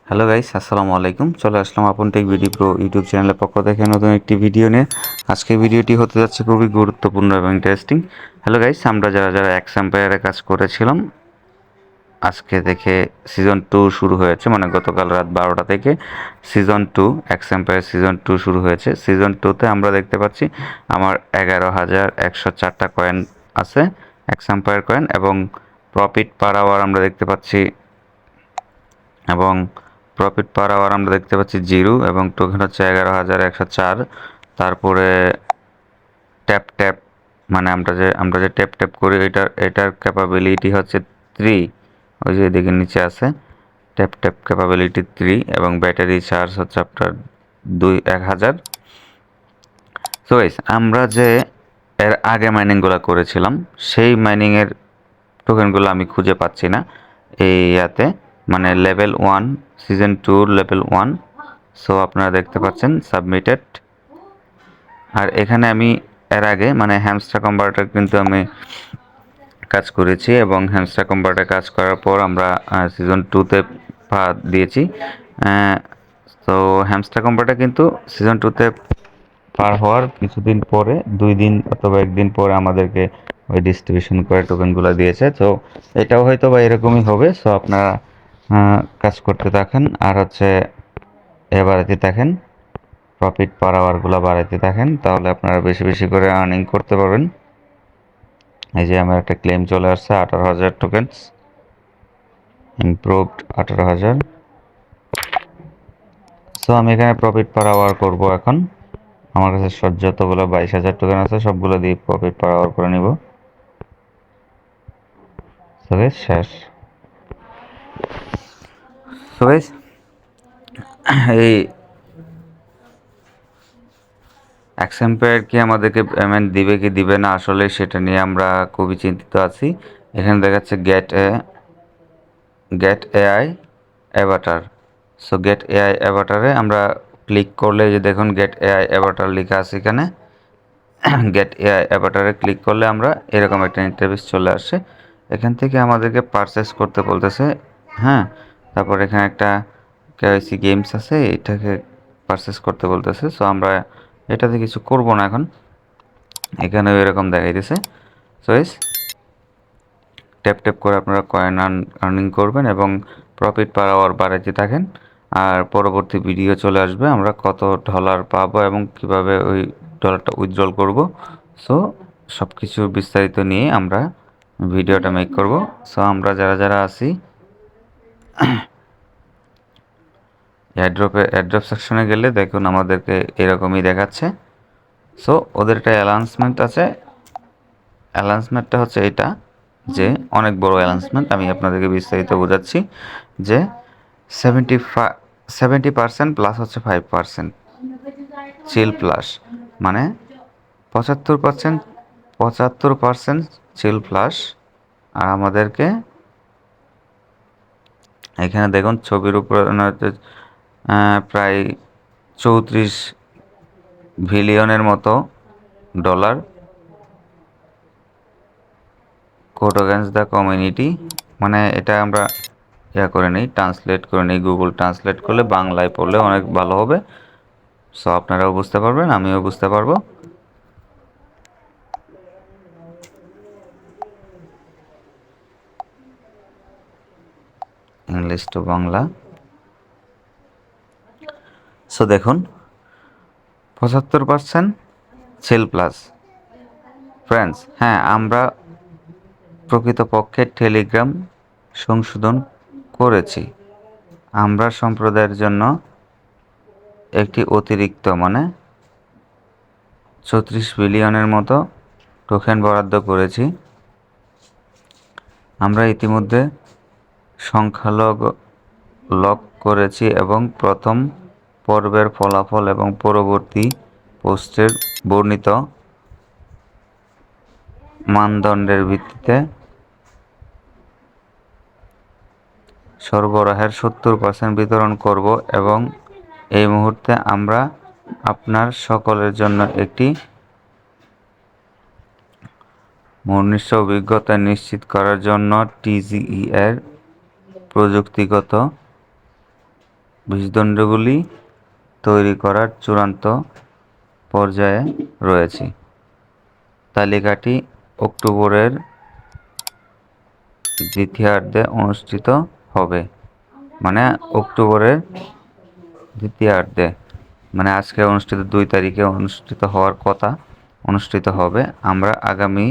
Hello guys, আসসালামু আলাইকুম। চলে আসলাম আপন টেক বিডি প্রো ইউটিউব চ্যানেলের পক্ষ থেকে নতুন একটি ভিডিও নিয়ে। আজকের ভিডিওটি হতে যাচ্ছে খুবই গুরুত্বপূর্ণ এবং ইন্টারেস্টিং। হ্যালো গাইস, আমরা যারা যারা এক্সাম্পায়ারে কাজ করেছিলাম, আজকে থেকে সিজন 2 শুরু হয়েছে, মানে গতকাল রাত 12টা থেকে সিজন 2 এক্সাম্পায়ার সিজন 2 শুরু হয়েছে। সিজন 2তে আমরা দেখতে পাচ্ছি আমার 11,104টা কয়েন আছে, এক্সাম্পায়ার কয়েন, এবং প্রফিট পার আওয়ার আমরা দেখতে পাচ্ছি এবং প্রফিট পার আওয়ার আমরা দেখতে পাচ্ছি 0 এবং টোকেন হচ্ছে 11,104। তারপরে ট্যাপ ট্যাপ, মানে আমরা যে ট্যাপ ট্যাপ করি, এটার ক্যাপাবিলিটি হচ্ছে 3। ওই যে এদিকে নিচে আছে, ট্যাপ ট্যাপ ক্যাপাবিলিটি 3, এবং ব্যাটারি চার্জ হচ্ছে আপনার 1,000। সো গাইস, আমরা যে এর আগে মাইনিংগুলো করেছিলাম সেই মাইনিংয়ের টোকেনগুলো আমি খুঁজে পাচ্ছি না এই ইয়াতে, মানে লেভেল 1 সিজন 2 লেভেল 1। সো আপনারা দেখতে পাচ্ছেন সাবমিটেড। আর এখানে আমি এর আগে মানে হ্যামস্টার কনভার্টার কিন্তু আমি কাজ করেছি, এবং হ্যামস্টার কনভার্টার কাজ করার পর আমরা সিজন 2তে পা দিয়েছি। তো হ্যামস্টার কনভার্টার কিন্তু সিজন 2তে পার হওয়ার কিছুদিন পরে, 2 দিন অথবা 1 দিন পরে আমাদেরকে ওই ডিস্ট্রিবিউশন করে টোকেনগুলো দিয়েছে। তো এটাও হয়তো বা এরকমই হবে। সো আপনারা কাজ করতে থাকেন, আর হচ্ছে বাড়াতে থাকেন, প্রফিট পার আওয়ারগুলো বাড়াতে থাকেন, তাহলে আপনারা বেশি বেশি করে আর্নিং করতে পারবেন। এই যে আমার একটা ক্লেম চলে আসছে, 18,000 টোকেন্স ইমপ্রুভড, 18,000। সো আমি এখানে প্রফিট পার আওয়ার করবো এখন। আমার কাছে যতগুলো 22,000 টোকেন আছে সবগুলো দিয়ে প্রফিট পার আওয়ার করে নিব। শেষ। সো গাইস, এই এক্সাম্পায়ার কি আমাদেরকে পেমেন্ট দিবে কি দিবে না, আসলে সেটা নিয়ে আমরা খুবই চিন্তিত আছি। এখানে দেখাচ্ছে get AI avatar. So get AI অ্যাভাটারে আমরা ক্লিক করলে, যে দেখুন গেট এআই অ্যাভাটার লেখা আছে এখানে। গেট এআই অ্যাভাটারে ক্লিক করলে আমরা এরকম একটা ইন্টারফেস চলে আসছে। এখান থেকে আমাদেরকে পারচেস করতে বলতেছে। হ্যাঁ, তারপর এখানে একটা কেওয়াইসি গেমস আছে, এটাকে পারচেস করতে বলতেছে। সো আমরা এটাতে কিছু করব না এখন, এখানেও এরকম দেখাইতেছে। সো ট্যাপ ট্যাপ করে আপনারা কয়েন আর্নিং করবেন এবং প্রফিট পার আওয়ার বাড়াইতে থাকেন। আর পরবর্তী ভিডিও চলে আসবে, আমরা কত ডলার পাবো এবং কিভাবে ওই ডলারটা উইথড্রল করব। সো সব কিছু বিস্তারিত নিয়ে আমরা ভিডিওটা মেক করব। সো আমরা যারা যারা আছি অ্যাড্রপ সেকশনে গেলে দেখুন আমাদেরকে এরকমই দেখাচ্ছে। সো ওদের একটা অ্যানাউন্সমেন্ট আছে, অ্যানাউন্সমেন্টটা হচ্ছে এটা, যে অনেক বড় অ্যানাউন্সমেন্ট। আমি আপনাদেরকে বিস্তারিত বোঝাচ্ছি যে 70% প্লাস হচ্ছে 5% চিল প্লাস, মানে 75% চিল প্লাস। আর আমাদেরকে এখানে দেখুন ছবির উপর প্রায় 34 বিলিয়নের মতো dollar code against the community. মানে এটা আমরা করে নিই, ট্রান্সলেট করে নিই, গুগল ট্রান্সলেট করলে বাংলায় পড়লে অনেক ভালো হবে। সো আপনারাও বুঝতে পারবেন, আমিও বুঝতে পারবো। English to Bangla. সো দেখুন 75% সেল প্লাস ফ্রেন্ডস। হ্যাঁ, আমরা প্রকৃতপক্ষে টেলিগ্রাম সংশোধন করেছি। আমরা সম্প্রদায়ের জন্য একটি অতিরিক্ত, মানে 34 বিলিয়নের মতো টোকেন বরাদ্দ করেছি। আমরা ইতিমধ্যে সংখ্যালঘু লক করেছি এবং প্রথম পর্বের ফলাফল এবং পরবর্তী পোস্টের বর্ণিত মানদণ্ডের ভিত্তিতে সরবরাহের 70% বিতরণ করব, এবং এই মুহূর্তে আমরা আপনার সকলের জন্য একটি মনীষ অভিজ্ঞতা নিশ্চিত করার জন্য টিজিই এর প্রযুক্তিগত বীজদণ্ডগুলি তৈরি করার চূড়ান্ত পর্যায়ে রয়েছি। তালিকাটি অক্টোবরের দ্বিতীয়ার্ধে অনুষ্ঠিত হবে, মানে অক্টোবরের দ্বিতীয়ার্ধে, মানে আজকে অনুষ্ঠিত 2 তারিখে অনুষ্ঠিত হওয়ার কথা, অনুষ্ঠিত হবে। আমরা আগামী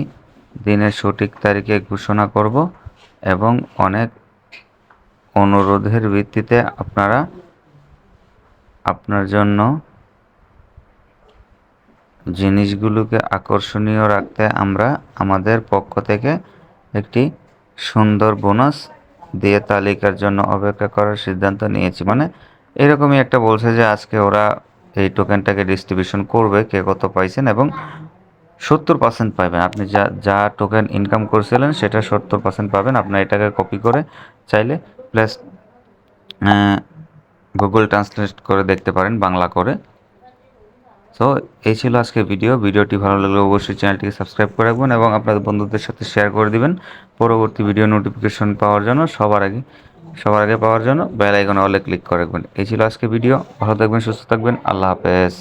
দিনের সঠিক তারিখে ঘোষণা করব এবং অনেক অনুরোধের ভিত্তিতে আপনার জন্য জিনিসগুলোকে আকর্ষণীয় রাখতে আমরা আমাদের পক্ষ থেকে একটি সুন্দর বোনাস দিয়ে তালিকার জন্য অপেক্ষা করার সিদ্ধান্ত নিয়েছি। মানে এরকমই একটা বলছে যে আজকে ওরা এই টোকেনটাকে ডিস্ট্রিবিউশন করবে, কে কত পাইছেন, এবং 70% পাবেন। আপনি যা টোকেন ইনকাম করছিলেন সেটা 70% পাবেন। আপনার এটাকে কপি করে চাইলে প্লাস গুগল ট্রান্সলেট করে দেখতে পারেন বাংলা করে। সো এই ছিল আজকে ভিডিওটি ভালো লাগলে অবশ্যই চ্যানেলটিকে সাবস্ক্রাইব করে রাখবেন এবং আপনাদের বন্ধুদের সাথে শেয়ার করে দিবেন পরবর্তী ভিডিও নোটিফিকেশন পাওয়ার জন্য। সবার আগে পাওয়ার জন্য বেল আইকনে অলে ক্লিক করে রাখবেন। এই ছিল আজকে ভিডিও। ভালো থাকবেন, সুস্থ থাকবেন, আল্লাহ হাফেজ।